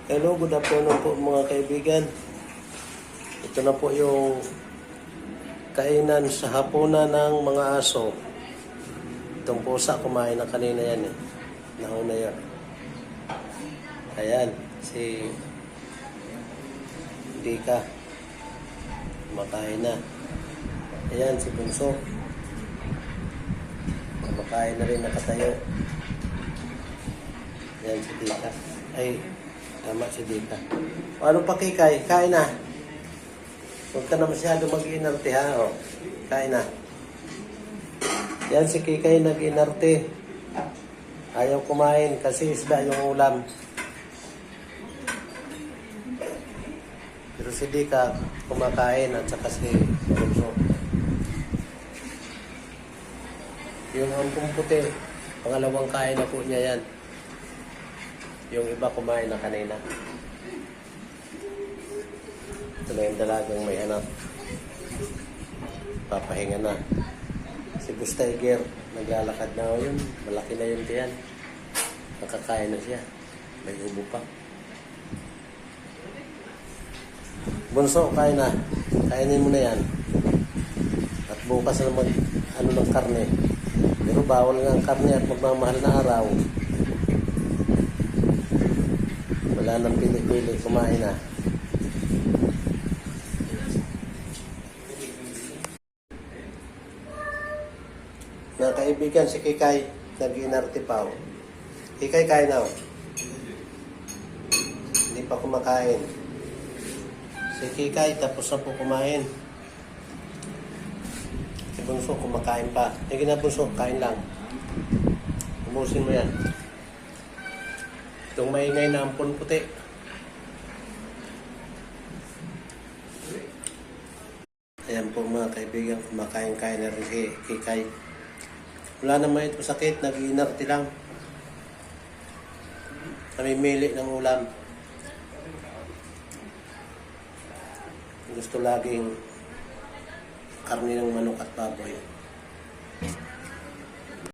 Hello, good afternoon po mga kaibigan. Ito na po yung kainan sa hapunan ng mga aso. Itong pusa, kumain na kanina yan eh. Nauna yan. Ayan, si Dika. Kumakain na. Ayan, si Bunso. Kumakain na rin, nakatayo. Ayan, si Dika. Ay, tama si Dika. Ano pa Kikay? Kain na. Huwag ka na masyado mag-inarte ha. O, kain na. Yan si Kikay nag-inarte. Ayaw kumain kasi isda yung ulam. Pero si Dika kumakain at saka si Bunso. Yung ampung puti, pangalawang kain na po niya yan. Yung iba kumain na kanina. Ito na yung dalagang may anak. Papahinga na. Si Bus Tiger, naglalakad na yun. Malaki na yun diyan. Nakakain na siya. May ubo pa. Bunso, kain na. Kainin mo na yan. At bukas na ng karne. Pero bawal nga ang karne at magmamahal na araw. Wala nang pili-pili, kumain na. Mga kaibigan, si Kikay, nag-inarte pa o. Kikay, kain na o. Hindi pa kumakain. Si Kikay, tapos na po kumain. Si Bunso, kumakain pa. Sige na Bunso, kain lang. Umusin mo yan. Itong maingay na ampon puti. Ayan po mga kaibigan, kumakain-kain na rin si Kikay. Wala naman ito sakit, nag-iinarte lang. Namimili ng ulam. Gusto laging karne ng manok at baboy.